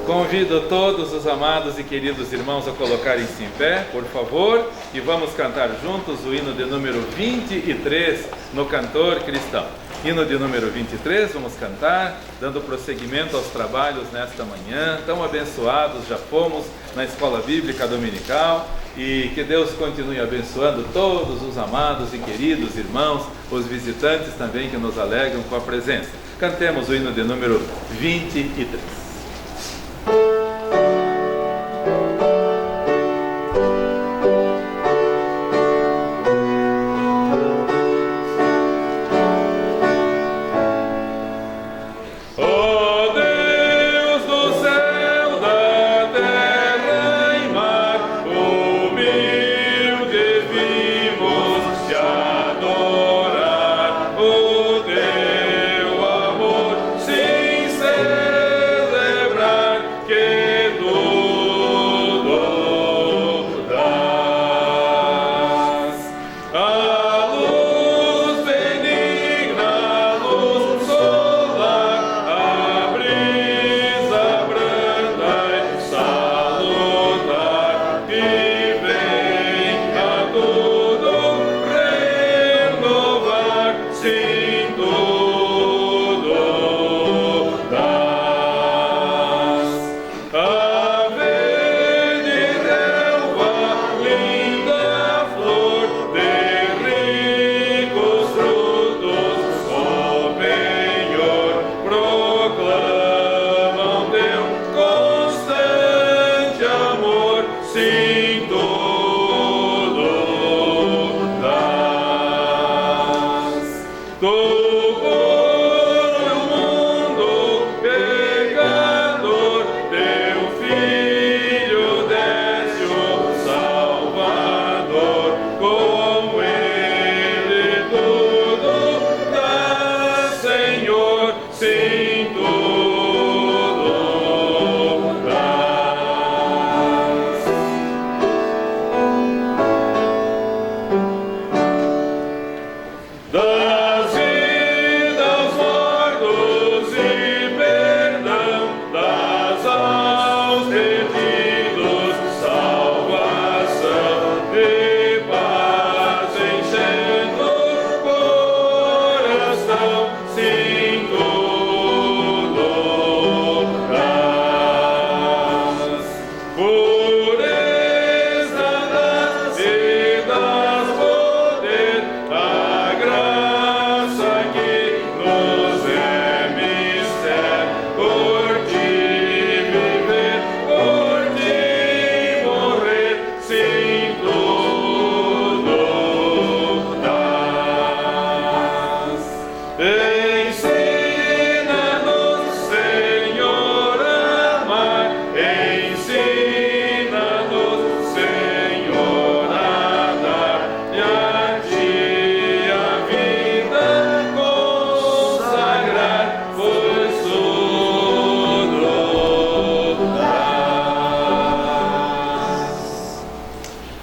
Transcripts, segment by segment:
Convido todos os amados e queridos irmãos a colocarem-se em pé, por favor, e vamos cantar juntos o hino de número 23 no Cantor Cristão. Hino de número 23, vamos cantar, dando prosseguimento aos trabalhos nesta manhã. Tão abençoados já fomos na Escola Bíblica Dominical, e que Deus continue abençoando todos os amados e queridos irmãos, os visitantes também que nos alegram com a presença. Cantemos o hino de número 23.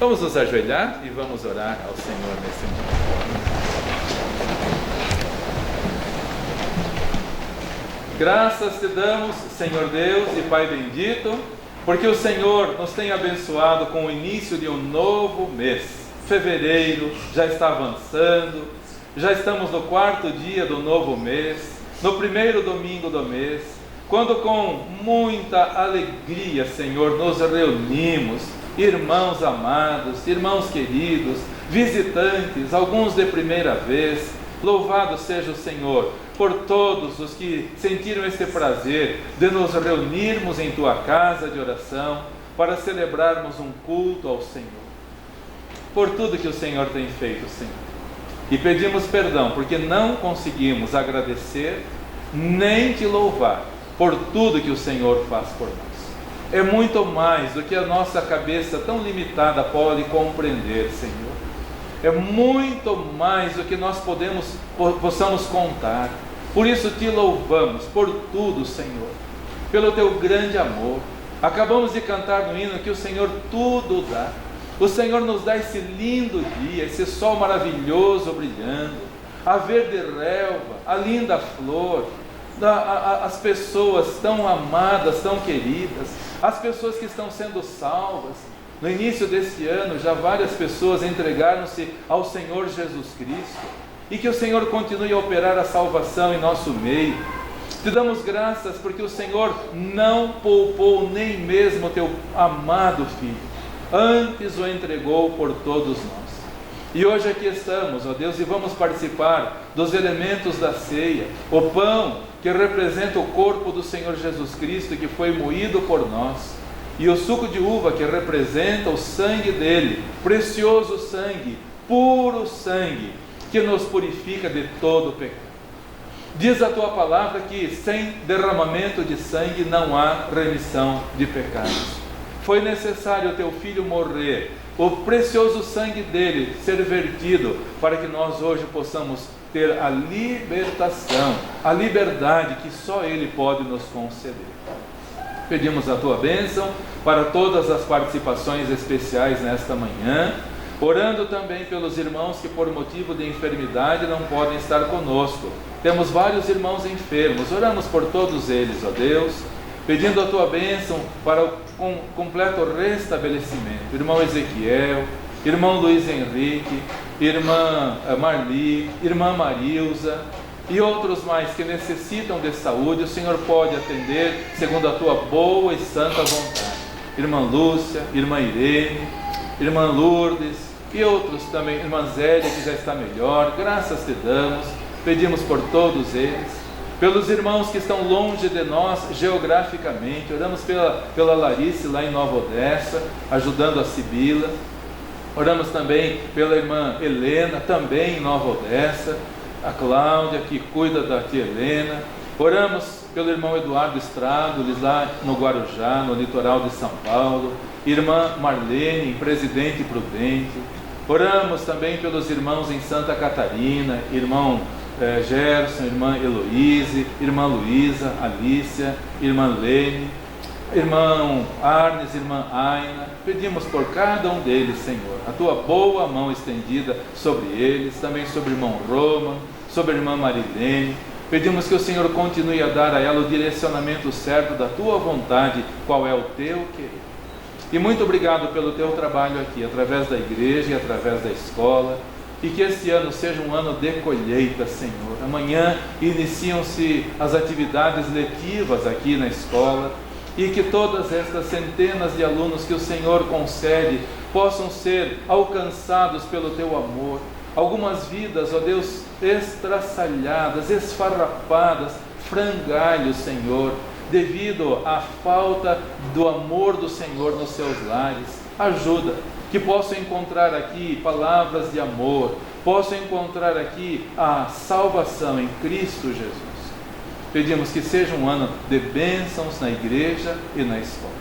Vamos nos ajoelhar e vamos orar ao Senhor nesse momento. Graças te damos, Senhor Deus e Pai bendito, porque o Senhor nos tem abençoado com o início de um novo mês. Fevereiro já está avançando, já estamos no 4º dia do novo mês, no 1º domingo do mês, quando com muita alegria, Senhor, nos reunimos, irmãos amados, irmãos queridos, visitantes, alguns de primeira vez. Louvado seja o Senhor por todos os que sentiram este prazer de nos reunirmos em Tua casa de oração para celebrarmos um culto ao Senhor, por tudo que o Senhor tem feito, Senhor. E pedimos perdão porque não conseguimos agradecer nem Te louvar por tudo que o Senhor faz por nós. É muito mais do que a nossa cabeça tão limitada pode compreender, Senhor. É muito mais do que nós possamos contar. Por isso Te louvamos por tudo, Senhor, pelo Teu grande amor. Acabamos de cantar no hino que o Senhor tudo dá. O Senhor nos dá esse lindo dia, esse sol maravilhoso brilhando, a verde relva, a linda flor, as pessoas tão amadas, tão queridas, as pessoas que estão sendo salvas. No início deste ano, já várias pessoas entregaram-se ao Senhor Jesus Cristo, e que o Senhor continue a operar a salvação em nosso meio. Te damos graças porque o Senhor não poupou nem mesmo o teu amado Filho, antes o entregou por todos nós. E hoje aqui estamos, ó Deus, e vamos participar dos elementos da ceia, o pão que representa o corpo do Senhor Jesus Cristo, que foi moído por nós, e o suco de uva que representa o sangue dele, precioso sangue, puro sangue, que nos purifica de todo o pecado. Diz a tua palavra que sem derramamento de sangue não há remissão de pecados. Foi necessário o teu Filho morrer, o precioso sangue dele ser vertido, para que nós hoje possamos ter a libertação, a liberdade que só ele pode nos conceder. Pedimos a tua bênção para todas as participações especiais nesta manhã, orando também pelos irmãos que por motivo de enfermidade não podem estar conosco. Temos vários irmãos enfermos, oramos por todos eles, ó Deus, pedindo a tua bênção para o completo restabelecimento. Irmão Ezequiel, irmão Luiz Henrique, irmã Marli, irmã Marilza e outros mais que necessitam de saúde, o Senhor pode atender segundo a tua boa e santa vontade. Irmã Lúcia, irmã Irene, irmã Lourdes e outros também, irmã Zélia, que já está melhor, graças te damos, pedimos por todos eles. Pelos irmãos que estão longe de nós geograficamente, oramos pela Larice lá em Nova Odessa, ajudando a Sibila. Oramos também pela irmã Helena, também em Nova Odessa, a Cláudia, que cuida da tia Helena. Oramos pelo irmão Eduardo Estradoles, lá no Guarujá, no litoral de São Paulo. Irmã Marlene, em Presidente Prudente. Oramos também pelos irmãos em Santa Catarina, irmão Gerson, irmã Heloíse, irmã Luísa, Alícia, irmã Lene, irmão Arnes, irmã Aina. Pedimos por cada um deles, Senhor, a tua boa mão estendida sobre eles, também sobre o irmão Roman, sobre a irmã Marilene. Pedimos que o Senhor continue a dar a ela o direcionamento certo da tua vontade, qual é o teu querer. E muito obrigado pelo teu trabalho aqui, através da igreja e através da escola. E que este ano seja um ano de colheita, Senhor. Amanhã iniciam-se as atividades letivas aqui na escola, e que todas estas centenas de alunos que o Senhor concede possam ser alcançados pelo teu amor. Algumas vidas, ó Deus, estraçalhadas, esfarrapadas, frangalhos, Senhor, devido à falta do amor do Senhor nos seus lares. Ajuda, que possam encontrar aqui palavras de amor, possam encontrar aqui a salvação em Cristo Jesus. Pedimos que seja um ano de bênçãos na igreja e na escola.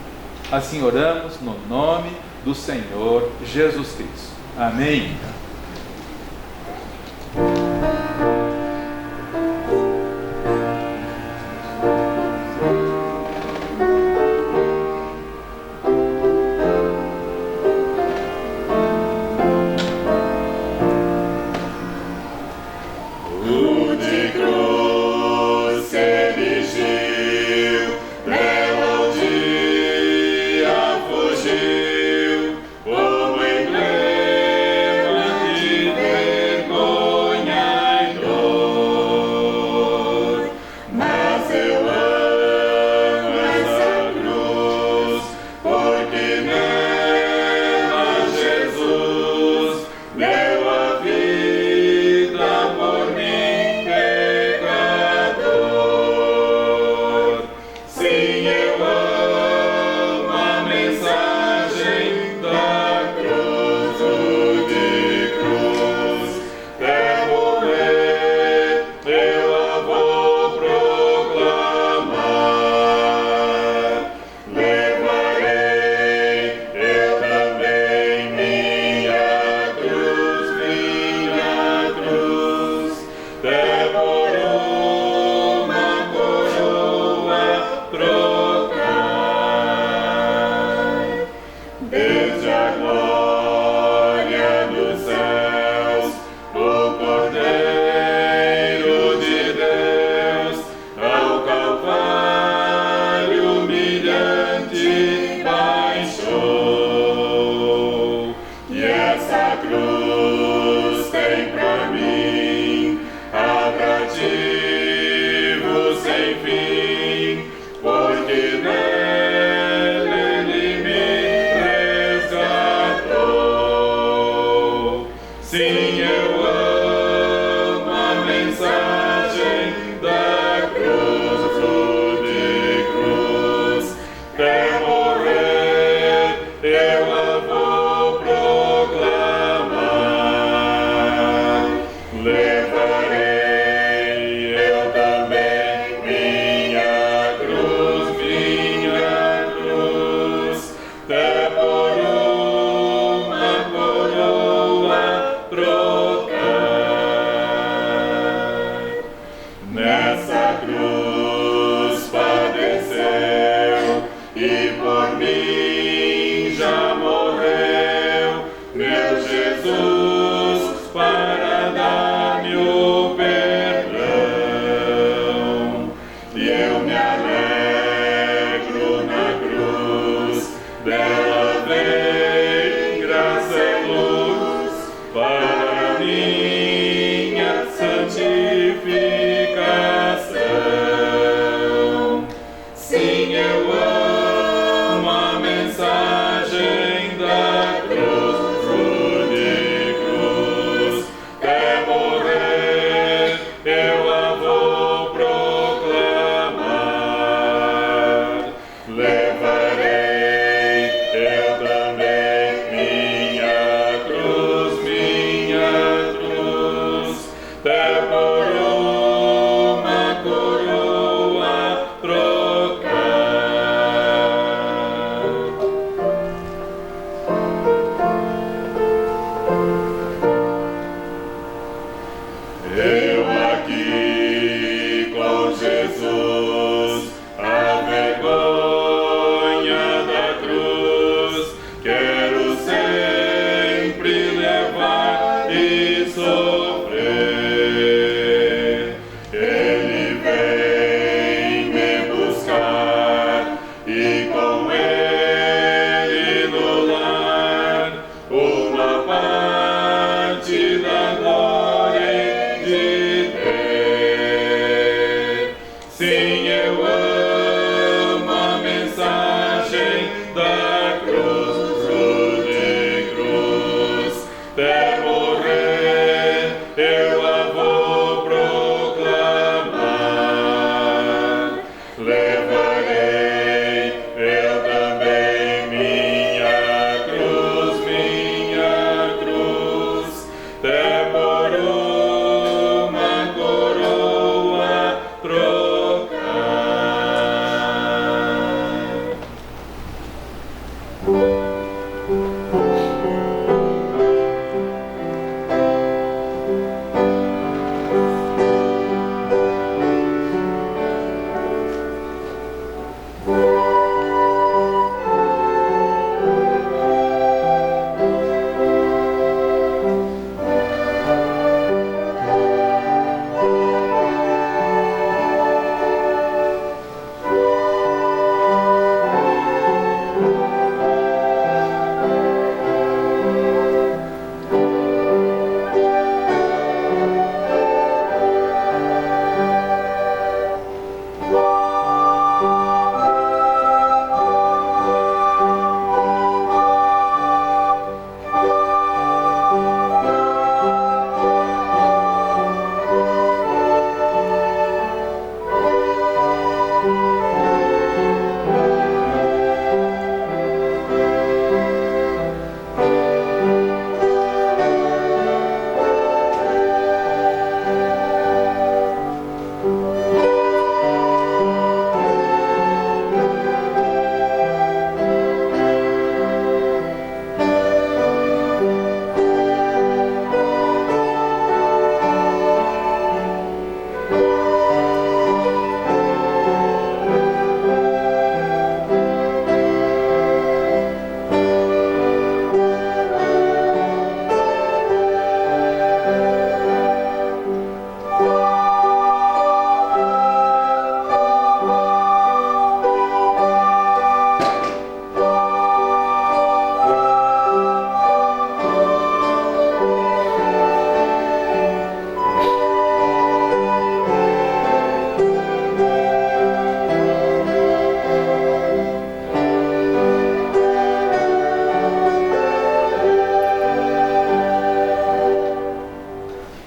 Assim oramos no nome do Senhor Jesus Cristo. Amém. Fugiu como emblema da cruz de cruz, até morrer eu a vou proclamar. Levarei eu também minha cruz, até por uma coroa trocar.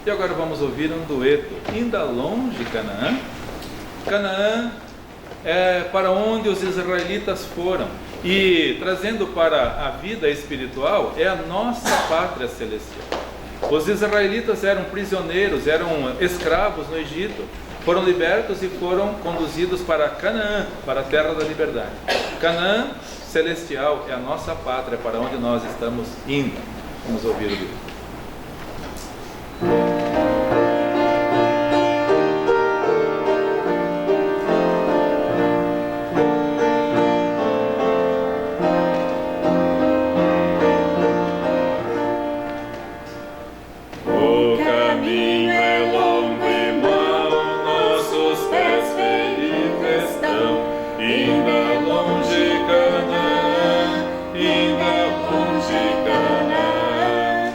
E agora vamos ouvir um dueto, Ainda Longe Canaã. Canaã é para onde os israelitas foram, e trazendo para a vida espiritual, é a nossa pátria celestial. Os israelitas eram prisioneiros, eram escravos no Egito, foram libertos e foram conduzidos para Canaã, para a terra da liberdade. Canaã celestial é a nossa pátria, para onde nós estamos indo. Vamos ouvir o dueto. Ainda longe Canaã,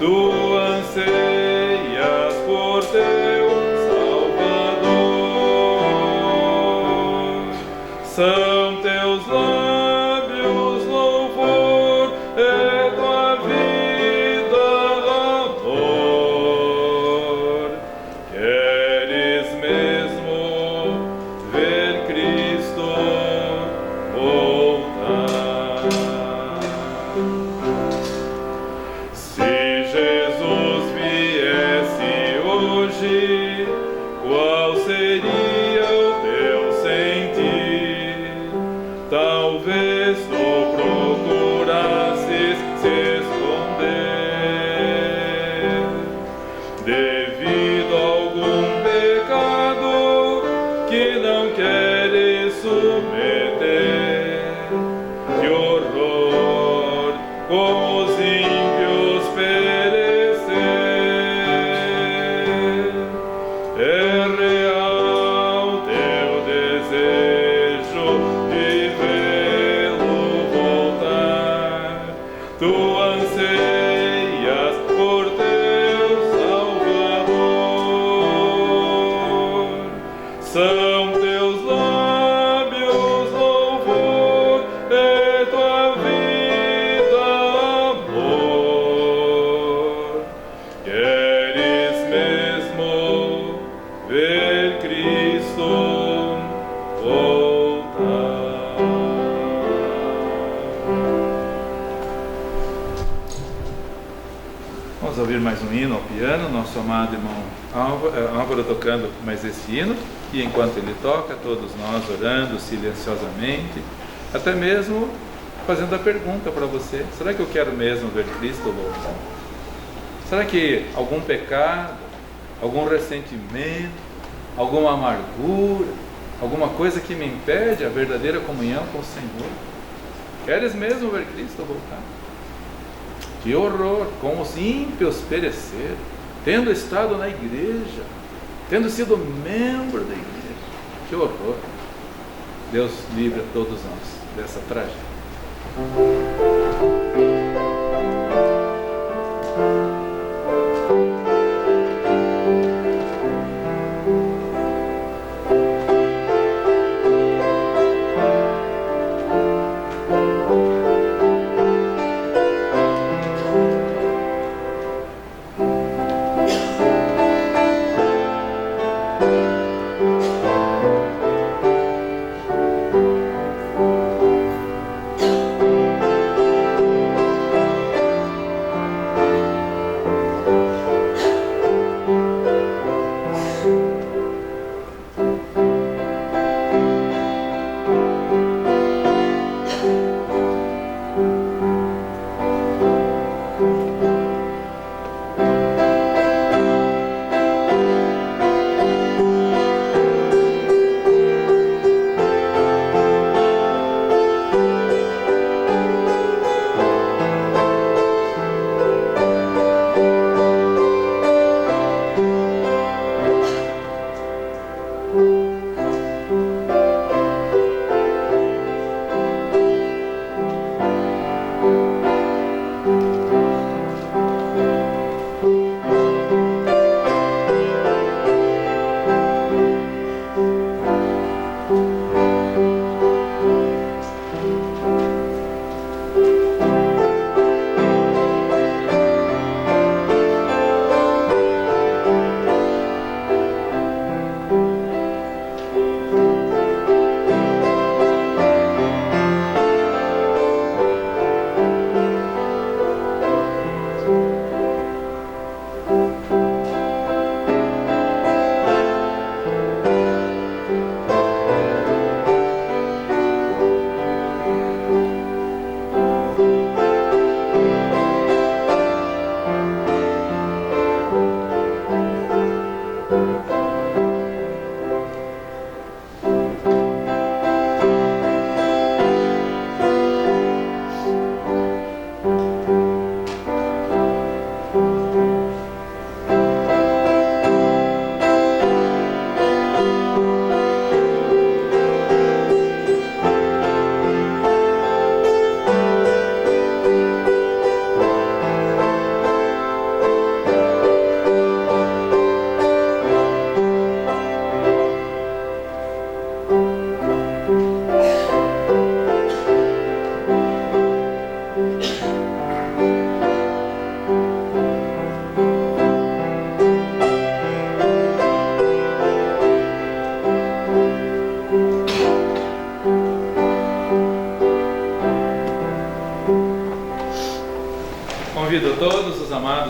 Tu anseias por teu Salvador. São teus lábios louvor e tua vida amor. Queres mesmo ver Cristo voltar? Se Jesus viesse hoje, qual seria o teu sentir? Talvez tu procurasses se esconder devido a algum pecado que não queres submeter. Que horror com os ímpios perecer. É real teu desejo de vê-lo voltar. Tu anseias por teu Salvador. São teus lábios louvor e tua vida amor. Queres mesmo ver Cristo voltar? Vamos ouvir mais um hino ao piano, nosso amado irmão Álvaro tocando mais esse hino, e enquanto ele toca, todos nós orando silenciosamente, até mesmo fazendo a pergunta para você: será que eu quero mesmo ver Cristo voltar? Será que algum pecado, algum ressentimento, alguma amargura, alguma coisa que me impede a verdadeira comunhão com o Senhor? Queres mesmo ver Cristo voltar? Que horror com os ímpios perecer, tendo estado na igreja, tendo sido membro da igreja. Que horror! Deus livre a todos nós dessa tragédia.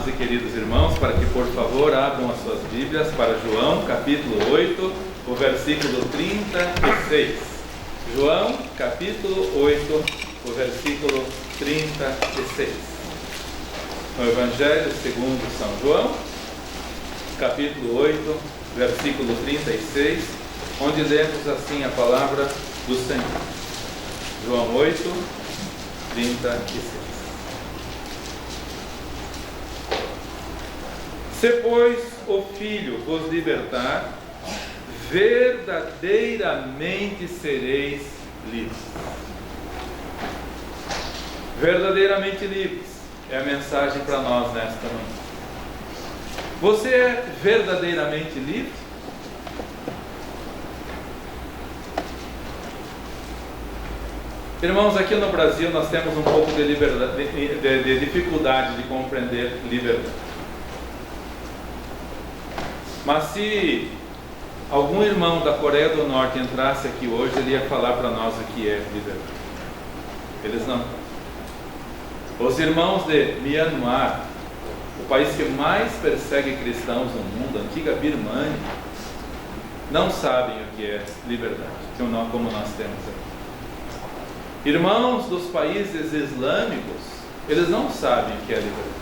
amados e queridos irmãos, para que por favor abram as suas Bíblias para João, capítulo 8, o versículo 36. João, capítulo 8, o versículo 36. No Evangelho segundo São João, capítulo 8, versículo 36, onde lemos assim a palavra do Senhor. João 8, 36. Se, pois, o Filho vos libertar, verdadeiramente sereis livres. Verdadeiramente livres é a mensagem para nós nesta manhã. Você é verdadeiramente livre? Irmãos, aqui no Brasil nós temos um pouco de dificuldade de compreender liberdade. Mas se algum irmão da Coreia do Norte entrasse aqui hoje, ele ia falar para nós o que é liberdade. Eles não. Os irmãos de Myanmar, o país que mais persegue cristãos no mundo, a antiga Birmania, não sabem o que é liberdade, como nós temos aqui. Irmãos dos países islâmicos, eles não sabem o que é liberdade.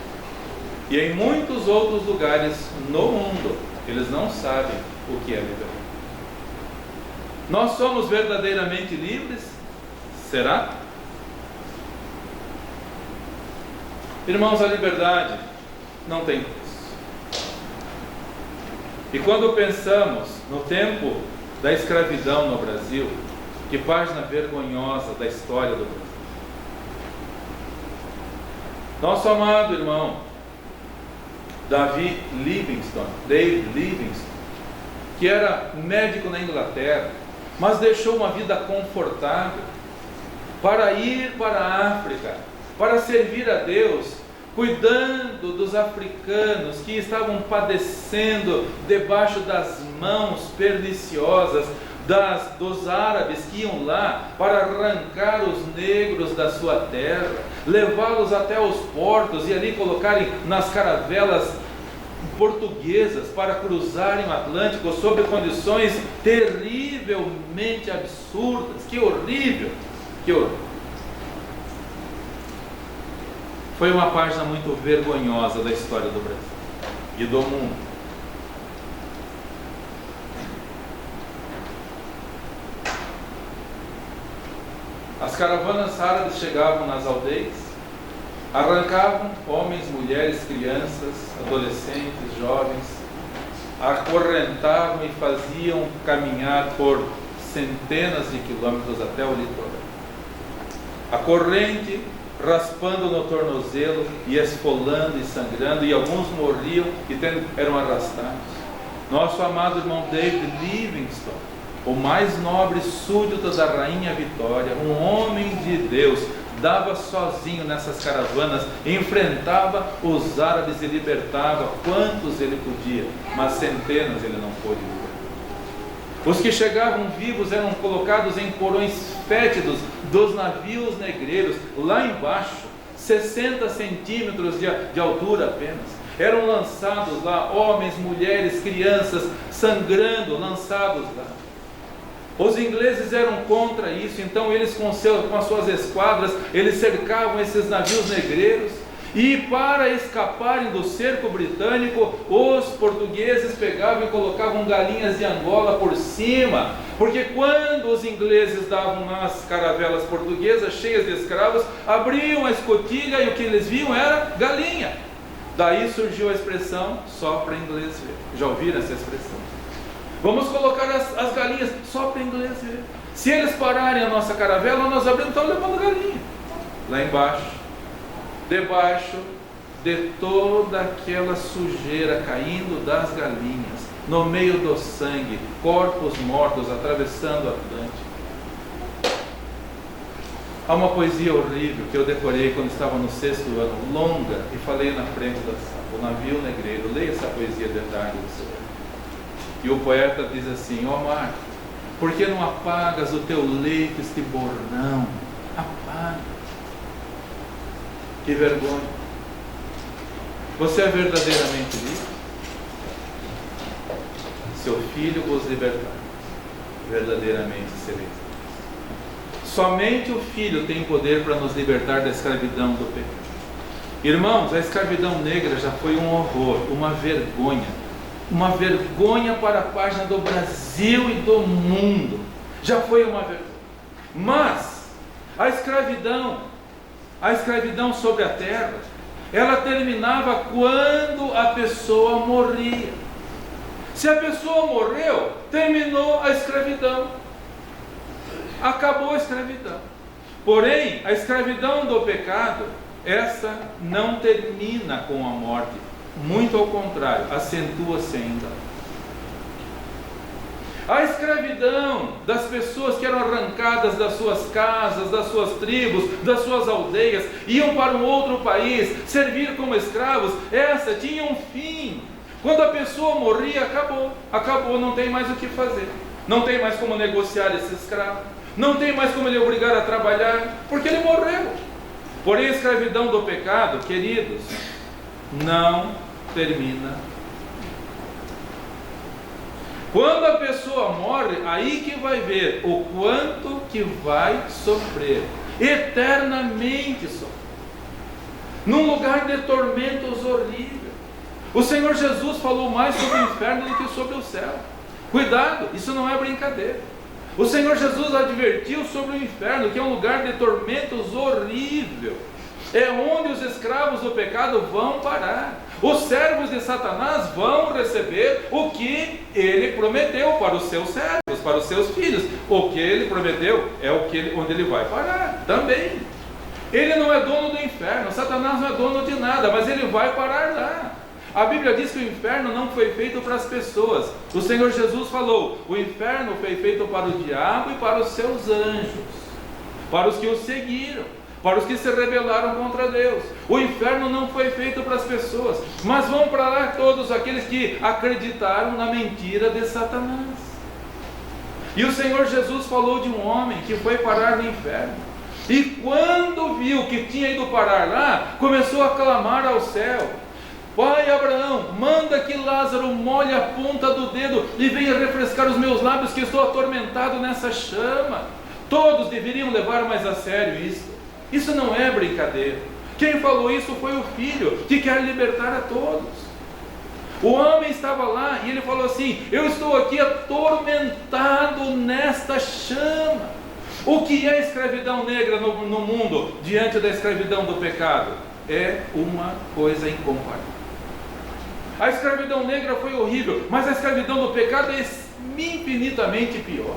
E em muitos outros lugares no mundo, eles não sabem o que é liberdade. Nós somos verdadeiramente livres? Será? Irmãos, a liberdade não tem preço. E quando pensamos no tempo da escravidão no Brasil, que página vergonhosa da história do Brasil. Nosso amado irmão David Livingstone, que era médico na Inglaterra, mas deixou uma vida confortável para ir para a África, para servir a Deus, cuidando dos africanos que estavam padecendo debaixo das mãos perniciosas dos árabes que iam lá para arrancar os negros da sua terra, levá-los até os portos e ali colocarem nas caravelas portuguesas para cruzarem o Atlântico sob condições terrivelmente absurdas. Que horrível! Que horrível! Foi uma página muito vergonhosa da história do Brasil e do mundo. As caravanas árabes chegavam nas aldeias, arrancavam homens, mulheres, crianças, adolescentes, jovens, acorrentavam e faziam caminhar por centenas de quilômetros até o litoral. A corrente raspando no tornozelo e esfolando e sangrando, e alguns morriam e eram arrastados. Nosso amado irmão David Livingstone, o mais nobre súdito da Rainha Vitória, um homem de Deus, dava sozinho nessas caravanas, enfrentava os árabes e libertava quantos ele podia, mas centenas ele não pôde libertar. Os que chegavam vivos eram colocados em porões fétidos dos navios negreiros, lá embaixo, 60 centímetros de altura apenas. Eram lançados lá homens, mulheres, crianças, sangrando, lançados lá. Os ingleses eram contra isso, então eles com as suas esquadras, eles cercavam esses navios negreiros, e para escaparem do cerco britânico, os portugueses pegavam e colocavam galinhas de Angola por cima, porque quando os ingleses davam nas caravelas portuguesas cheias de escravos, abriam a escotilha e o que eles viam era galinha. Daí surgiu a expressão, só para inglês ver. Já ouviram essa expressão? Vamos colocar as galinhas só para inglês ver. Se eles pararem a nossa caravela, nós abrimos, estão levando galinha. Lá embaixo, debaixo de toda aquela sujeira caindo das galinhas, no meio do sangue, corpos mortos atravessando o Atlântico. Há uma poesia horrível que eu decorei quando estava no 6º ano, longa, e falei na frente da sala, o navio negreiro. Leia essa poesia de tarde do seu. E o poeta diz assim: ó mar, por que não apagas o teu leito, este bornão? Apaga. Que vergonha. Você é verdadeiramente livre? Seu Filho vos libertar, verdadeiramente sereis livres. Somente o Filho tem poder para nos libertar da escravidão do pecado. Irmãos, a escravidão negra já foi um horror, uma vergonha para a página do Brasil e do mundo. Já foi uma vergonha. Mas a escravidão sobre a terra, ela terminava quando a pessoa morria. Se a pessoa morreu, terminou a escravidão. Acabou a escravidão. Porém, a escravidão do pecado, essa não termina com a morte. Muito ao contrário, acentua-se ainda. A escravidão das pessoas que eram arrancadas das suas casas, das suas tribos, das suas aldeias, iam para um outro país, servir como escravos, essa tinha um fim. Quando a pessoa morria, acabou, não tem mais o que fazer. Não tem mais como negociar esse escravo. Não tem mais como ele obrigar a trabalhar, porque ele morreu. Porém, a escravidão do pecado, queridos, não termina. Quando a pessoa morre, aí que vai ver o quanto que vai sofrer, eternamente sofrer, num lugar de tormentos horríveis. O Senhor Jesus falou mais sobre o inferno do que sobre o céu. Cuidado, isso não é brincadeira. O Senhor Jesus advertiu sobre o inferno, que é um lugar de tormentos horrível. É onde os escravos do pecado vão parar. Os servos de Satanás vão receber o que ele prometeu para os seus servos, para os seus filhos. O que ele prometeu é onde ele vai parar também. Ele não é dono do inferno, Satanás não é dono de nada, mas ele vai parar lá. A Bíblia diz que o inferno não foi feito para as pessoas. O Senhor Jesus falou: o inferno foi feito para o diabo e para os seus anjos, para os que o seguiram, para os que se rebelaram contra Deus. O inferno não foi feito para as pessoas, mas vão para lá todos aqueles que acreditaram na mentira de Satanás. E o Senhor Jesus falou de um homem que foi parar no inferno, e quando viu que tinha ido parar lá, começou a clamar ao céu: Pai Abraão, manda que Lázaro molhe a ponta do dedo e venha refrescar os meus lábios, que estou atormentado nessa chama. Todos deveriam levar mais a sério isso. Isso não é brincadeira. Quem falou isso foi o Filho, que quer libertar a todos. O homem estava lá e ele falou assim: eu estou aqui atormentado nesta chama. O que é escravidão negra no mundo diante da escravidão do pecado? É uma coisa incomparável. A escravidão negra foi horrível, mas a escravidão do pecado é infinitamente pior,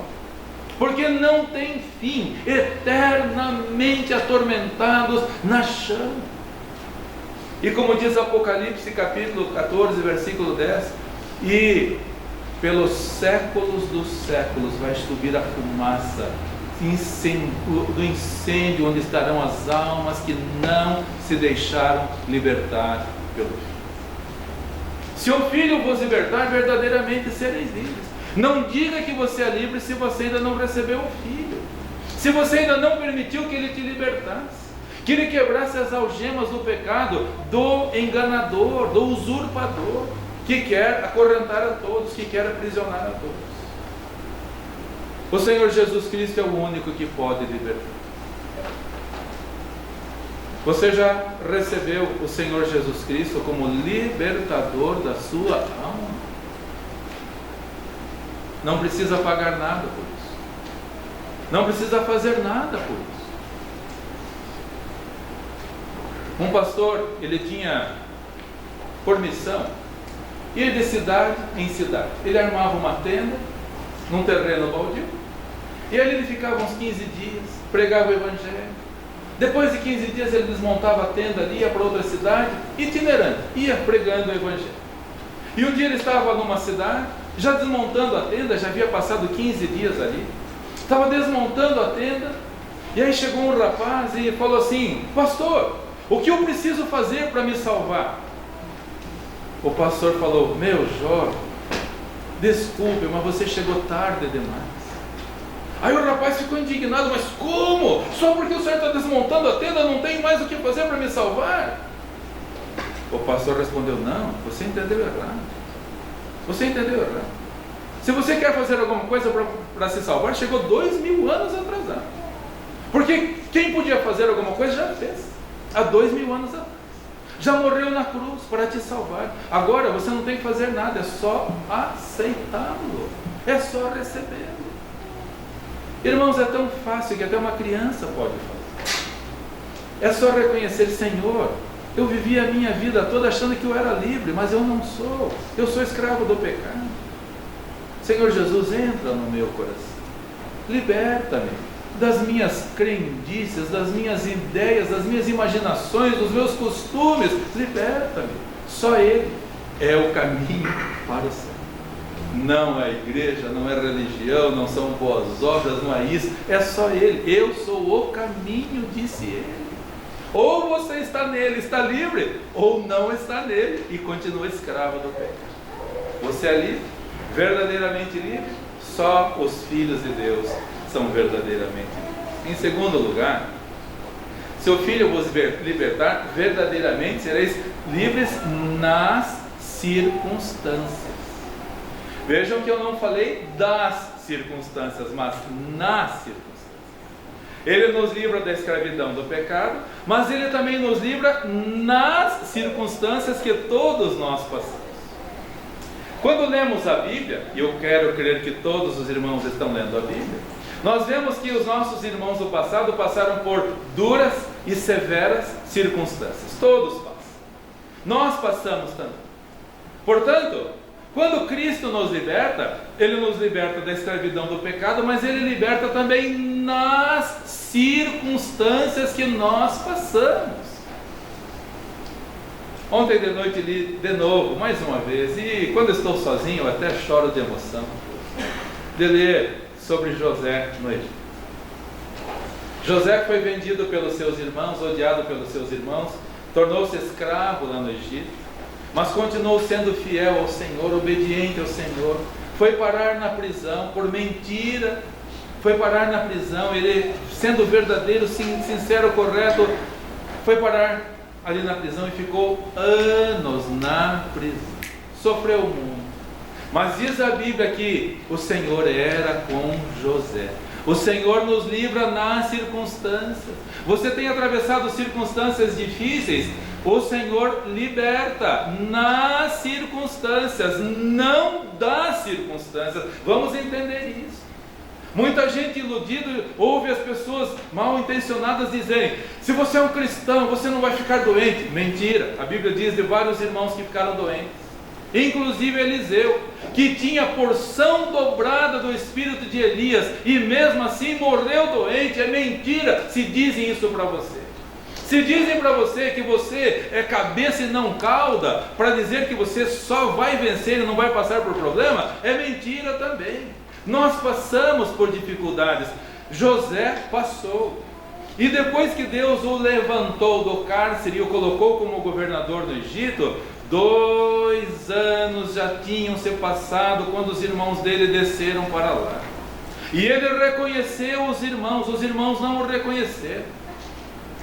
porque não tem fim, eternamente atormentados na chama. E como diz Apocalipse capítulo 14, versículo 10, e pelos séculos dos séculos vai subir a fumaça do incêndio, onde estarão as almas que não se deixaram libertar pelo Filho. Se o Filho vos libertar, verdadeiramente sereis livres. Não diga que você é livre se você ainda não recebeu o Filho, se você ainda não permitiu que Ele te libertasse, que Ele quebrasse as algemas do pecado, do enganador, do usurpador, que quer acorrentar a todos, que quer aprisionar a todos. O Senhor Jesus Cristo é o único que pode libertar. Você já recebeu o Senhor Jesus Cristo como libertador da sua alma? Não precisa pagar nada por isso. Não precisa fazer nada por isso. Um pastor, ele tinha por missão ir de cidade em cidade. Ele armava uma tenda num terreno baldio, e ali ele ficava uns 15 dias, pregava o Evangelho. Depois de 15 dias ele desmontava a tenda ali, ia para outra cidade, itinerante, ia pregando o Evangelho. E um dia ele estava numa cidade, já desmontando a tenda, já havia passado 15 dias ali, estava desmontando a tenda, e aí chegou um rapaz e falou assim: pastor, o que eu preciso fazer para me salvar? O pastor falou: meu jovem, desculpe, mas você chegou tarde demais. Aí o rapaz ficou indignado: mas como? Só porque o senhor está desmontando a tenda, não tem mais o que fazer para me salvar? O pastor respondeu: não, você entendeu errado. Você entendeu errado. Se você quer fazer alguma coisa para se salvar, chegou 2000 anos atrasado. Porque quem podia fazer alguma coisa já fez, há 2000 anos atrás. Já morreu na cruz para te salvar. Agora você não tem que fazer nada, é só aceitá-lo, é só recebê-lo. Irmãos, é tão fácil que até uma criança pode fazer. É só reconhecer: Senhor, eu vivi a minha vida toda achando que eu era livre, mas eu não sou. Eu sou escravo do pecado. Senhor Jesus, entra no meu coração, liberta-me das minhas crendices, das minhas ideias, das minhas imaginações, dos meus costumes. Liberta-me. Só Ele é o caminho para o céu. Não é a igreja, não é religião, não são boas obras, não é isso. É só Ele. Eu sou o caminho, disse Ele. Ou você está nele, está livre, ou não está nele e continua escravo do pecado. Você é livre, verdadeiramente livre. Só os filhos de Deus são verdadeiramente livres. Em segundo lugar, se o Filho vos libertar, verdadeiramente sereis livres nas circunstâncias. Vejam que eu não falei das circunstâncias, mas nas circunstâncias. Ele nos livra da escravidão do pecado, mas Ele também nos livra nas circunstâncias que todos nós passamos. Quando lemos a Bíblia, e eu quero crer que todos os irmãos estão lendo a Bíblia, nós vemos que os nossos irmãos do passado passaram por duras e severas circunstâncias. Todos passam. Nós passamos também. Portanto, quando Cristo nos liberta, Ele nos liberta da escravidão do pecado, mas Ele liberta também nas circunstâncias que nós passamos. Ontem de noite li de novo, mais uma vez, e quando estou sozinho eu até choro de emoção, de ler sobre José no Egito. José foi vendido pelos seus irmãos, odiado pelos seus irmãos, tornou-se escravo lá no Egito, mas continuou sendo fiel ao Senhor, obediente ao Senhor. Foi parar na prisão por mentira, foi parar na prisão, ele sendo verdadeiro, sincero, correto, foi parar ali na prisão e ficou anos na prisão, sofreu muito. Mas diz a Bíblia que o Senhor era com José. O Senhor nos livra nas circunstâncias. Você tem atravessado circunstâncias difíceis, o Senhor liberta nas circunstâncias, não das circunstâncias. Vamos entender isso. Muita gente iludida ouve as pessoas mal intencionadas dizerem: se você é um cristão, você não vai ficar doente. Mentira, a Bíblia diz de vários irmãos que ficaram doentes, inclusive Eliseu, que tinha porção dobrada do espírito de Elias, e mesmo assim morreu doente. É mentira se dizem isso para você. Se dizem para você que você é cabeça e não cauda, para dizer que você só vai vencer e não vai passar por problema, é mentira também. Nós passamos por dificuldades. José passou. E depois que Deus o levantou do cárcere e o colocou como governador do Egito, 2 anos já tinham se passado quando os irmãos dele desceram para lá. E ele reconheceu os irmãos não o reconheceram.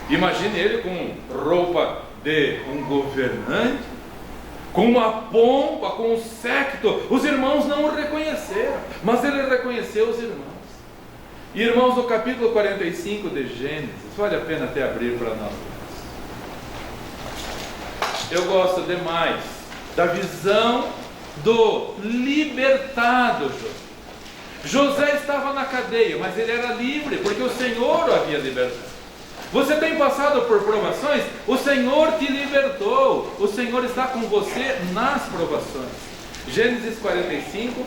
Imagine ele com roupa de um governante, com uma pompa, com um séquito. Os irmãos não o reconheceram, mas ele reconheceu os irmãos. Irmãos, no capítulo 45 de Gênesis, vale a pena até abrir para nós. Eu gosto demais da visão do libertado José. José estava na cadeia, mas ele era livre, porque o Senhor o havia libertado. Você tem passado por provações? O Senhor te libertou. O Senhor está com você nas provações. Gênesis 45,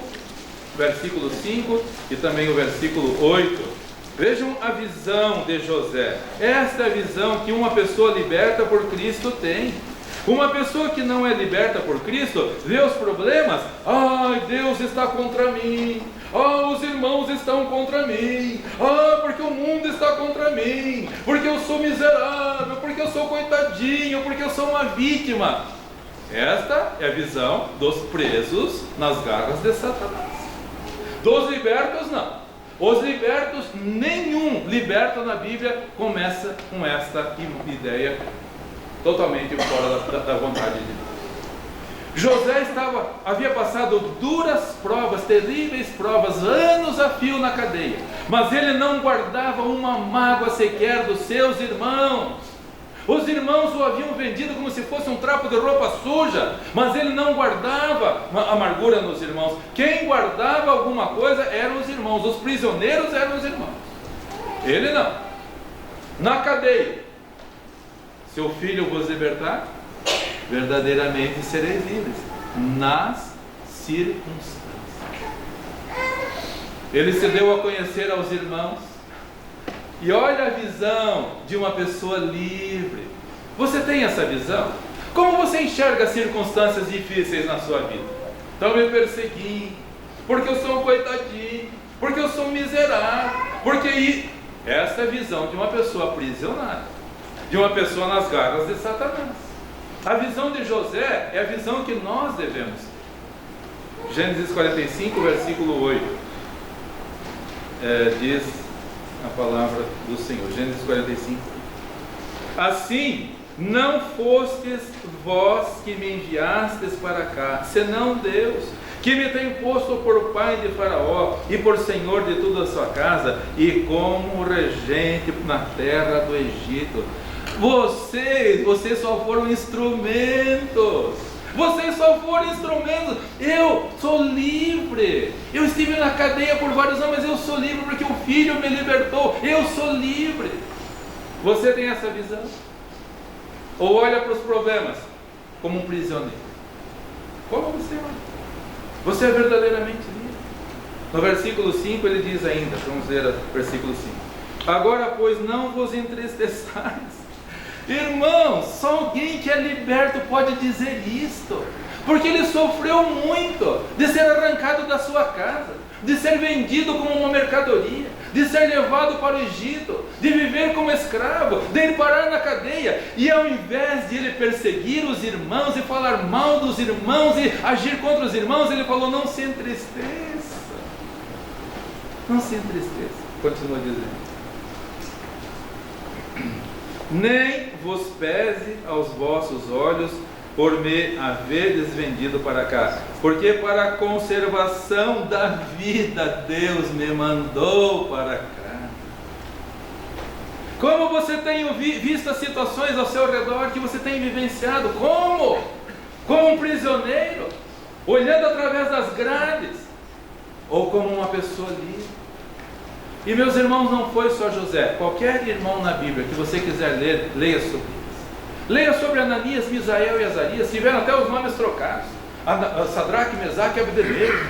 versículo 5 e também o versículo 8. Vejam a visão de José. Esta é a visão que uma pessoa liberta por Cristo tem. Uma pessoa que não é liberta por Cristo vê os problemas. Ai, Deus está contra mim. Ah, os irmãos estão contra mim. Ah, porque o mundo está contra mim. Porque eu sou miserável. Porque eu sou coitadinho. Porque eu sou uma vítima. Esta é a visão dos presos nas garras de Satanás. Dos libertos, não. Os libertos, nenhum liberto na Bíblia começa com esta ideia. totalmente fora da vontade de Deus. José havia passado duras provas, terríveis provas, anos a fio na cadeia, mas ele não guardava uma mágoa sequer dos seus irmãos. Os irmãos o haviam vendido como se fosse um trapo de roupa suja, mas ele não guardava amargura nos irmãos. Quem guardava alguma coisa eram os irmãos, os prisioneiros eram os irmãos. Ele não. Na cadeia: seu filho vos libertar, verdadeiramente sereis livres, nas circunstâncias. Ele se deu a conhecer aos irmãos. E olha a visão de uma pessoa livre. Você tem essa visão? Como você enxerga as circunstâncias difíceis na sua vida? Estão me perseguindo, porque eu sou um coitadinho, porque eu sou um miserável, porque... Essa é a visão de uma pessoa aprisionada, de uma pessoa nas garras de Satanás. A visão de José é a visão que nós devemos ter. Gênesis 45, versículo 8, diz a palavra do Senhor. Gênesis 45: assim não fostes vós que me enviastes para cá, senão Deus, que me tem posto por pai de Faraó e por senhor de toda a sua casa e como regente na terra do Egito. Vocês só foram instrumentos. Vocês só foram instrumentos. Eu sou livre. Eu estive na cadeia por vários anos, mas eu sou livre porque o Filho me libertou. Eu sou livre. Você tem essa visão? Ou olha para os problemas como um prisioneiro? Como você olha? Você é verdadeiramente livre. No versículo 5 ele diz ainda, vamos ler o versículo 5: agora pois não vos entristeçais. Irmãos, só alguém que é liberto pode dizer isto, porque ele sofreu muito de ser arrancado da sua casa, de ser vendido como uma mercadoria, de ser levado para o Egito, de viver como escravo, de ele parar na cadeia, e ao invés de ele perseguir os irmãos e falar mal dos irmãos e agir contra os irmãos, ele falou: não se entristeça, não se entristeça. Continua dizendo: nem vos pese aos vossos olhos por me haverdes vendido para cá, porque para a conservação da vida Deus me mandou para cá. Como você tem visto as situações ao seu redor que você tem vivenciado? Como? Como um prisioneiro, olhando através das grades, ou como uma pessoa livre? E meus irmãos, não foi só José. Qualquer irmão na Bíblia que você quiser ler, leia sobre eles. Leia sobre Ananias, Misael e Azarias. Tiveram até os nomes trocados: Sadraque, Mesaque e Abdenego.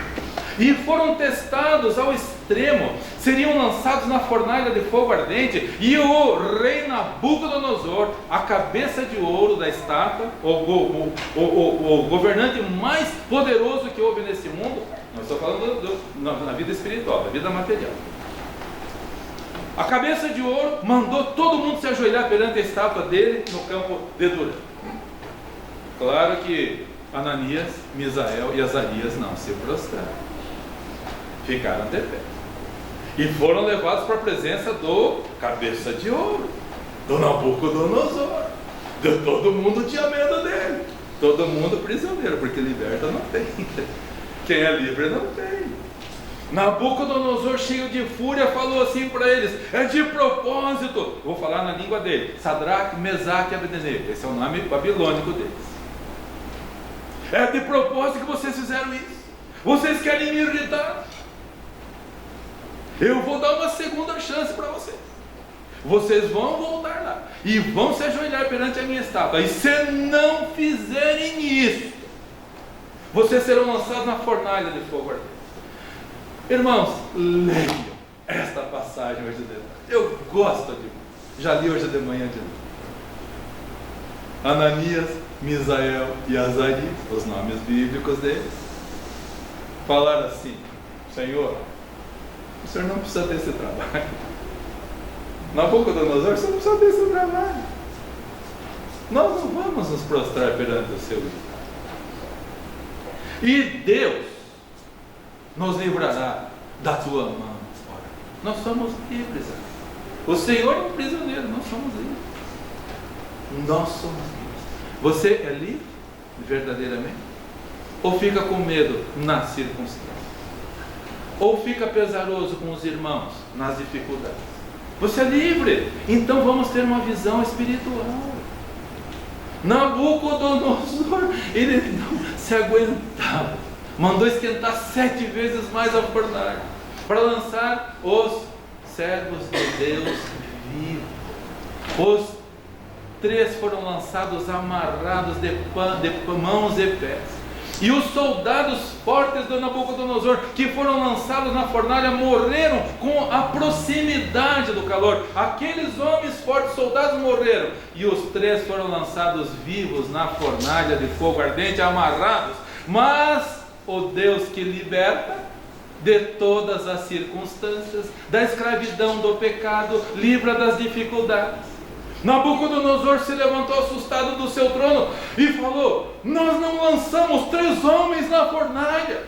E foram testados ao extremo. Seriam lançados na fornalha de fogo ardente. E o rei Nabucodonosor, a cabeça de ouro da estátua, o governante mais poderoso que houve nesse mundo, não estou falando na vida espiritual, da vida material, a cabeça de ouro, mandou todo mundo se ajoelhar perante a estátua dele no campo de Dura. Claro que Ananias, Misael e Azarias não se prostraram, ficaram de pé e foram levados para a presença do cabeça de ouro, do Nabucodonosor. Todo mundo tinha medo dele, todo mundo prisioneiro, porque liberta não tem, quem é livre não tem. Nabucodonosor, cheio de fúria, falou assim para eles: é de propósito, vou falar na língua dele, Sadraque, Mesaque e Abdenego, esse é o nome babilônico deles. É de propósito que vocês fizeram isso. Vocês querem me irritar? Eu vou dar uma segunda chance para vocês. Vocês vão voltar lá e vão se ajoelhar perante a minha estátua, e se não fizerem isso, vocês serão lançados na fornalha de fogo ardente. Irmãos, leiam esta passagem hoje de manhã. Eu gosto de, já li hoje de manhã de novo. Ananias, Misael e Azarias, os nomes bíblicos deles, falaram assim: Senhor, o Senhor não precisa desse trabalho. Nabucodonosor, você não precisa desse trabalho. Nós não vamos nos prostrar perante o seu ídolo. E Deus nos livrará da tua mão. Ora, nós somos livres. O Senhor é um prisioneiro, nós somos livres. Nós somos livres. Você é livre verdadeiramente? Ou fica com medo nas circunstâncias? Ou fica pesaroso com os irmãos nas dificuldades? Você é livre. Então vamos ter uma visão espiritual. Nabucodonosor, ele não se aguentava. Mandou esquentar 7 vezes mais a fornalha para lançar os servos de Deus vivos. Os 3 foram lançados amarrados de mãos e pés. E os soldados fortes do Nabucodonosor, que foram lançados na fornalha, morreram com a proximidade do calor. Aqueles homens fortes, soldados, morreram. E os 3 foram lançados vivos na fornalha de fogo ardente, amarrados. Mas o Deus que liberta de todas as circunstâncias, da escravidão, do pecado, livra das dificuldades. Nabucodonosor se levantou assustado do seu trono e falou: nós não lançamos 3 homens na fornalha.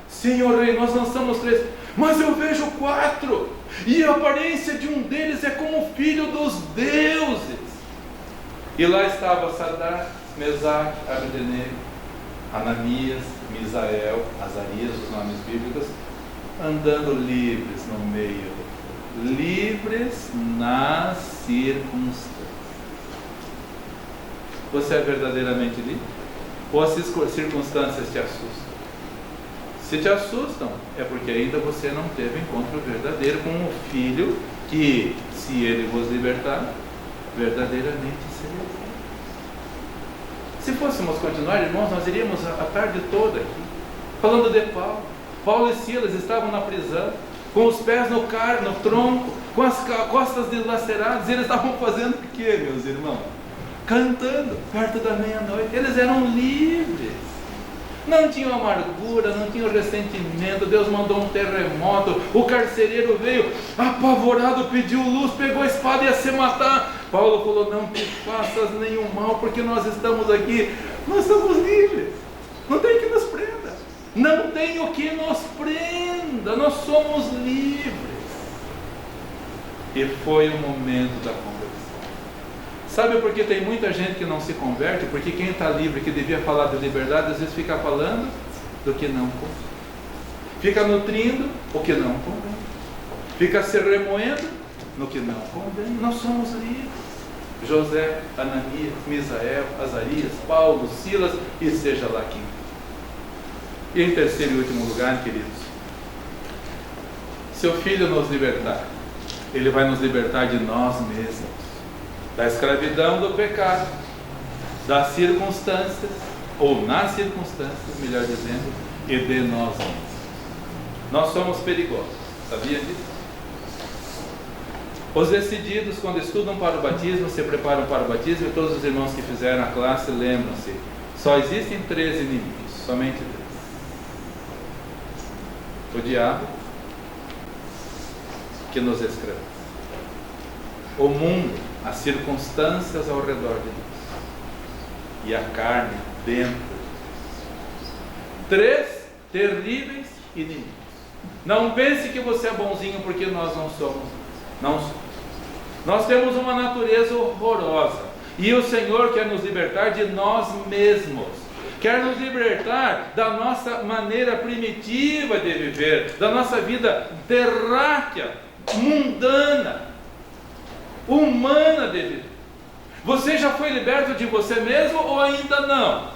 Senhor rei, nós lançamos 3, mas eu vejo 4, e a aparência de um deles é como filho dos deuses. E lá estava Sadraque, Mesaque, Abdenego, Ananias, Misael, Azarias, os nomes bíblicos, andando livres no meio, livres nas circunstâncias. Você é verdadeiramente livre? Ou as circunstâncias te assustam? Se te assustam, é porque ainda você não teve encontro verdadeiro com o Filho, que, se Ele vos libertar, verdadeiramente será livre. Se fôssemos continuar, irmãos, nós iríamos a tarde toda aqui, falando de Paulo. Paulo e Silas estavam na prisão, com os pés no tronco, com as costas dilaceradas. Eles estavam fazendo o que, meus irmãos? Cantando, perto da meia-noite. Eles eram livres, não tinham amargura, não tinham ressentimento. Deus mandou um terremoto, o carcereiro veio apavorado, pediu luz, pegou a espada e ia se matar. Paulo falou: não te faças nenhum mal, porque nós estamos aqui, nós somos livres, não tem que nos prenda, não tem o que nos prenda, nós somos livres. E foi o momento da conversão. Sabe por que tem muita gente que não se converte? Porque quem está livre, que devia falar de liberdade, às vezes fica falando do que não convém, fica nutrindo o que não convém, fica se remoendo no que não convém. Nós somos livres. José, Ananias, Misael, Azarias, Paulo, Silas e seja lá quem. E em terceiro e último lugar, queridos, se o Filho nos libertar, Ele vai nos libertar de nós mesmos, da escravidão do pecado, das circunstâncias, ou nas circunstâncias, melhor dizendo, e de nós mesmos. Nós somos perigosos, sabia disso? Os decididos, quando estudam para o batismo, se preparam para o batismo, e todos os irmãos que fizeram a classe lembram-se: só existem 3 inimigos, somente 3. O diabo, que nos escreve, o mundo, as circunstâncias ao redor de nós, e a carne dentro de nós. 3 terríveis inimigos. Não pense que você é bonzinho, porque nós não somos. Não somos. Nós temos uma natureza horrorosa, e o Senhor quer nos libertar de nós mesmos, quer nos libertar da nossa maneira primitiva de viver, da nossa vida terráquea, mundana, humana de viver. Você já foi liberto de você mesmo ou ainda não?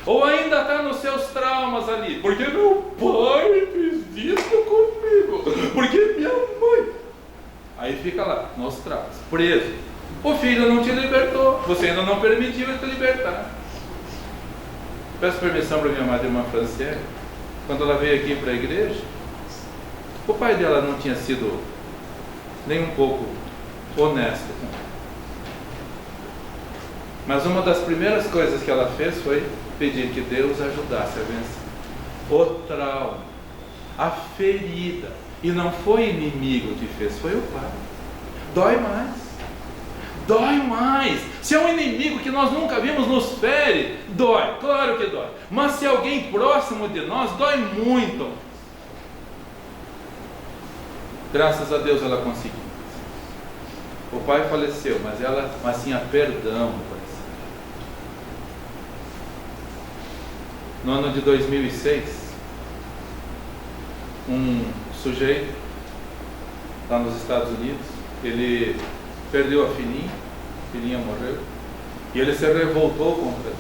Ou ainda está nos seus traumas ali? Porque meu pai fez isso comigo, porque minha mãe. Aí fica lá, nos traumas, preso. O Filho não te libertou, você ainda não permitiu ele te libertar. Peço permissão para minha amada irmã Franciele. Quando ela veio aqui para a igreja, o pai dela não tinha sido nem um pouco honesto com ela. Mas uma das primeiras coisas que ela fez foi pedir que Deus ajudasse a vencer o trauma, a ferida. E não foi inimigo que fez, foi o pai. Dói mais. Dói mais. Se é um inimigo que nós nunca vimos nos fere, dói, claro que dói. Mas se é alguém próximo de nós, dói muito. Graças a Deus ela conseguiu. O pai faleceu, mas tinha perdão no coração. No ano de 2006, um sujeito lá nos Estados Unidos, ele perdeu a filhinha morreu, e ele se revoltou contra Deus.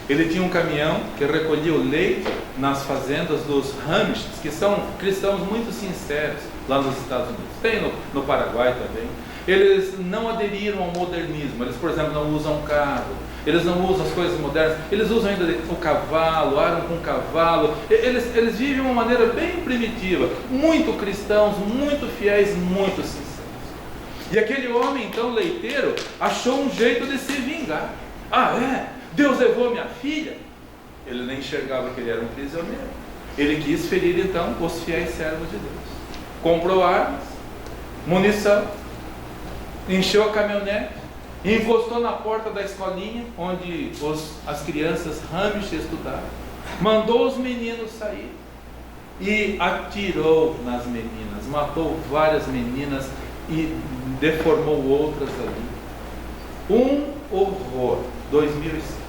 Ele tinha um caminhão que recolhia o leite nas fazendas dos Amish, que são cristãos muito sinceros lá nos Estados Unidos. Tem no Paraguai também. Eles não aderiram ao modernismo. Eles, por exemplo, não usam carro, eles não usam as coisas modernas, eles usam ainda o cavalo, aram com cavalo. Eles vivem de uma maneira bem primitiva, muito cristãos, muito fiéis, muito sinceros. E aquele homem, então, leiteiro, achou um jeito de se vingar. Ah, é? Deus levou minha filha? Ele nem enxergava que ele era um prisioneiro. Ele quis ferir, então, os fiéis servos de Deus. Comprou armas, munição, encheu a caminhonete, encostou na porta da escolinha onde as crianças Amish estudavam, mandou os meninos sair e atirou nas meninas, matou várias meninas e deformou outras ali. Um horror. 2006.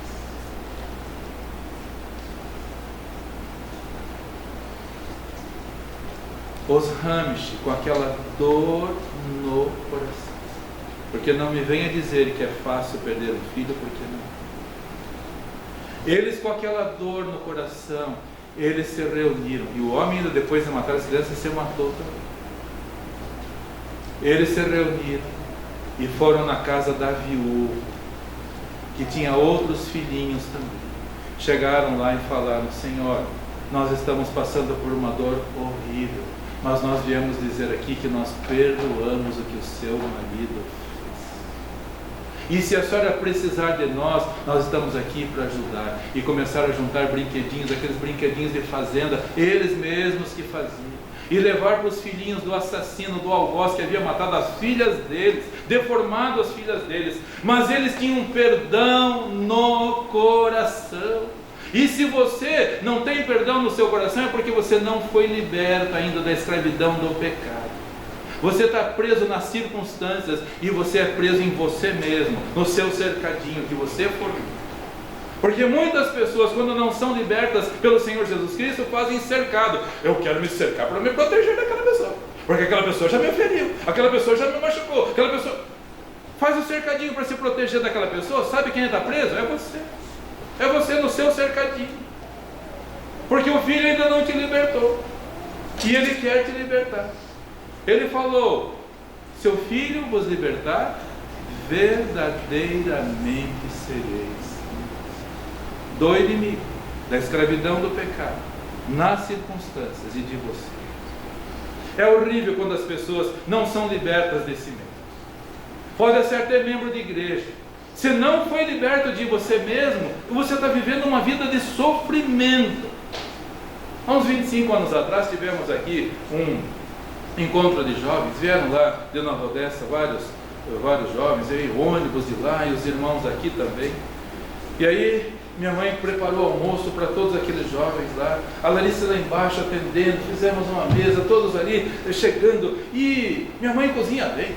Os Amish com aquela dor no coração, porque não me venha dizer que é fácil perder um filho, porque não. Eles com aquela dor no coração, eles se reuniram, e o homem ainda depois de matar as crianças se matou também. Eles se reuniram e foram na casa da viúva, que tinha outros filhinhos também. Chegaram lá e falaram: Senhor, nós estamos passando por uma dor horrível, mas nós viemos dizer aqui que nós perdoamos o que o seu marido fez. E se a senhora precisar de nós, nós estamos aqui para ajudar. E começaram a juntar brinquedinhos, aqueles brinquedinhos de fazenda, eles mesmos que faziam. E levar para os filhinhos do assassino, do algoz, que havia matado as filhas deles, deformado as filhas deles. Mas eles tinham perdão no coração. E se você não tem perdão no seu coração, é porque você não foi liberto ainda da escravidão do pecado. Você está preso nas circunstâncias e você é preso em você mesmo, no seu cercadinho que você formou. Porque muitas pessoas, quando não são libertas pelo Senhor Jesus Cristo, fazem cercado. Eu quero me cercar para me proteger daquela pessoa, porque aquela pessoa já me feriu, aquela pessoa já me machucou, aquela pessoa... Faz o cercadinho para se proteger daquela pessoa. Sabe quem está preso? É você. É você no seu cercadinho, porque o filho ainda não te libertou, e ele quer te libertar. Ele falou: seu filho vos libertar, verdadeiramente sereis do inimigo, da escravidão do pecado, nas circunstâncias e de você. É horrível quando as pessoas não são libertas desse medo. Pode ser até membro de igreja. Se não foi liberto de você mesmo, você está vivendo uma vida de sofrimento. Há uns 25 anos atrás tivemos aqui um encontro de jovens. Vieram lá de Nova Odessa vários jovens, e ônibus de lá, e os irmãos aqui também. E aí minha mãe preparou almoço para todos aqueles jovens lá, a Larissa lá embaixo atendendo, fizemos uma mesa, todos ali chegando, e minha mãe cozinha bem.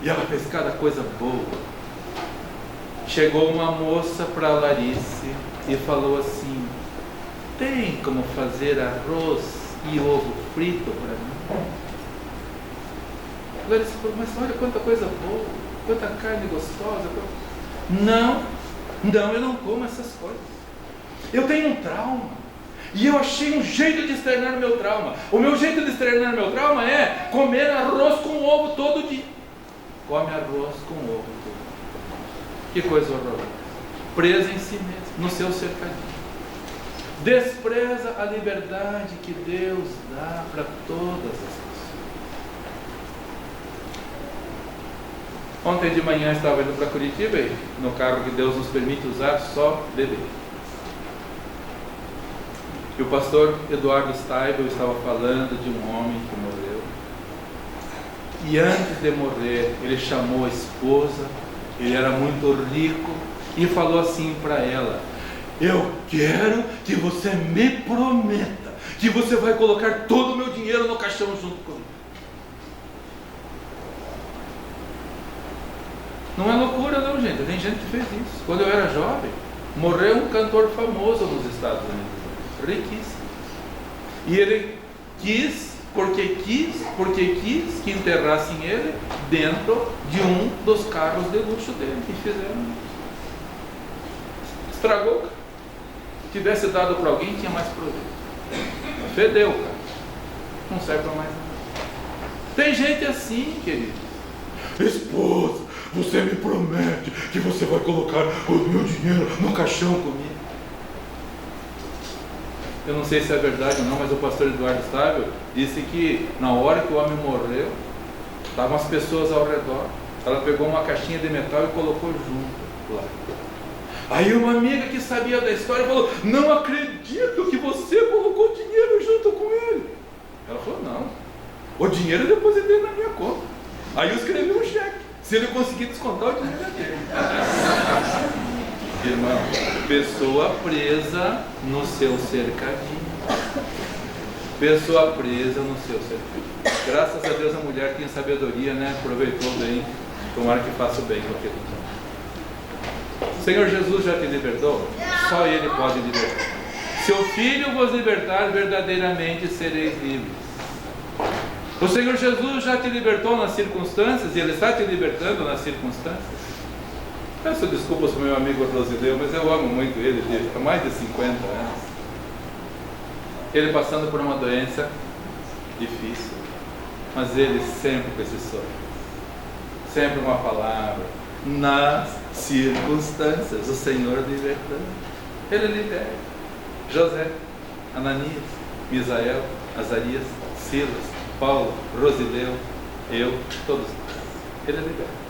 E ela fez cada coisa boa. Chegou uma moça para a Larissa e falou assim: tem como fazer arroz e ovo frito para mim? A Larissa falou: mas olha quanta coisa boa, quanta carne gostosa. Não, eu não como essas coisas. Eu tenho um trauma, e eu achei um jeito de externar meu trauma. O meu jeito de externar meu trauma é comer arroz com ovo todo dia. Come arroz com ovo todo dia. Que coisa horrorosa. Presa em si mesmo, no seu cercadinho. Despreza a liberdade que Deus dá para todas as pessoas. Ontem de manhã estava indo para Curitiba, e no carro que Deus nos permite usar, só bebê. E o pastor Eduardo Steibel estava falando de um homem que morreu. E antes de morrer, ele chamou a esposa, ele era muito rico, e falou assim para ela: eu quero que você me prometa que você vai colocar todo o meu dinheiro no caixão junto comigo. Não é loucura não, gente. Tem gente que fez isso. Quando eu era jovem, morreu um cantor famoso nos Estados Unidos, riquíssimo. E ele quis que enterrassem ele dentro de um dos carros de luxo dele. E fizeram isso. Estragou, cara. Se tivesse dado para alguém, tinha mais proveito. Fedeu, cara. Não serve para mais nada. Tem gente assim, querido. Esposa, você me promete que você vai colocar o meu dinheiro no caixão comigo. Eu não sei se é verdade ou não, mas o pastor Eduardo Stável disse que na hora que o homem morreu, estavam as pessoas ao redor. Ela pegou uma caixinha de metal e colocou junto lá. Aí uma amiga que sabia da história falou: não acredito que você colocou dinheiro junto com ele. Ela falou: não, o dinheiro eu depositei na minha conta. Aí eu escrevi um cheque. Se ele conseguir descontar, o dinheiro é dele. Irmão, pessoa presa no seu cercadinho. Pessoa presa no seu cercadinho. Graças a Deus a mulher tinha sabedoria, né? Aproveitou bem. Tomara que faça o bem com aquilo. O Senhor Jesus já te libertou? Só Ele pode libertar. Se o Filho vos libertar, verdadeiramente sereis livres. O Senhor Jesus já te libertou nas circunstâncias, e Ele está te libertando nas circunstâncias. Peço desculpas para o meu amigo Rosileu, mas eu amo muito ele há mais de 50 anos. Ele passando por uma doença difícil, mas ele sempre com esse sorriso, sempre uma palavra, nas circunstâncias, o Senhor libertando. Ele liberta José, Ananias, Misael, Azarias, Silas, Paulo, Rosileu, eu, todos nós. Ele liberta.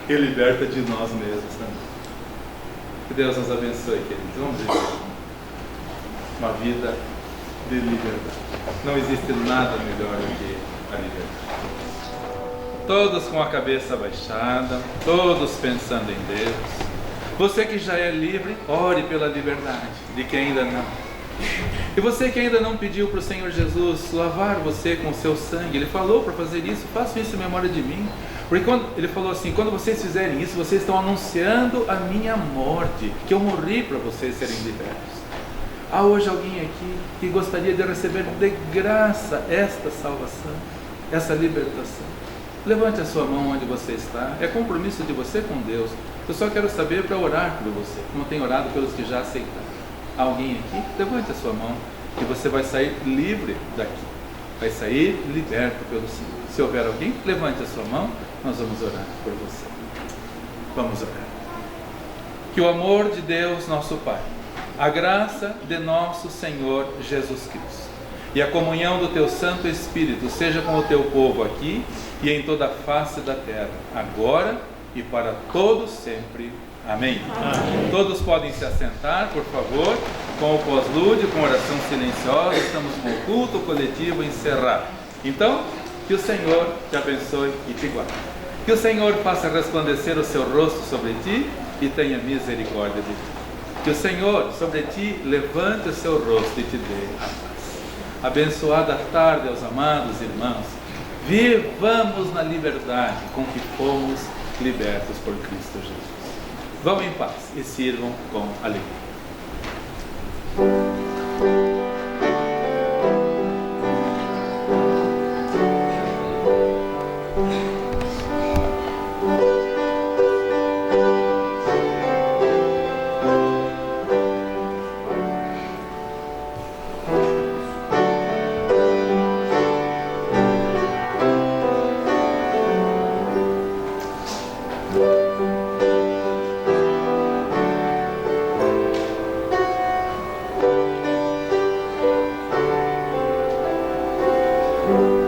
E liberta de nós mesmos também. Que Deus nos abençoe, queridos. Vamos viver uma vida de liberdade. Não existe nada melhor do que a liberdade. Todos com a cabeça baixada, todos pensando em Deus. Você que já é livre, ore pela liberdade de quem ainda não. E você que ainda não pediu para o Senhor Jesus lavar você com o seu sangue, Ele falou para fazer isso: façam isso em memória de mim. Porque Ele falou assim: quando vocês fizerem isso, vocês estão anunciando a minha morte, que eu morri para vocês serem libertos. Há hoje alguém aqui que gostaria de receber de graça esta salvação, essa libertação. Levante a sua mão onde você está. É compromisso de você com Deus. Eu só quero saber para orar por você, como tem orado pelos que já aceitaram. Há alguém aqui? Levante a sua mão, que você vai sair livre daqui. Vai sair liberto pelo Senhor. Se houver alguém, levante a sua mão. Nós vamos orar por você. Vamos orar. Que o amor de Deus, nosso Pai, a graça de nosso Senhor Jesus Cristo e a comunhão do Teu Santo Espírito seja com o Teu povo aqui e em toda a face da terra, agora e para todos sempre. Amém. Amém. Todos podem se assentar, por favor, com o pós-lúdio, com oração silenciosa. Estamos com o culto coletivo encerrado. Então, que o Senhor te abençoe e te guarde. Que o Senhor faça resplandecer o seu rosto sobre ti e tenha misericórdia de ti. Que o Senhor sobre ti levante o seu rosto e te dê a paz. Abençoada tarde aos amados irmãos. Vivamos na liberdade com que fomos libertos por Cristo Jesus. Vão em paz e sirvam com alegria. Thank you.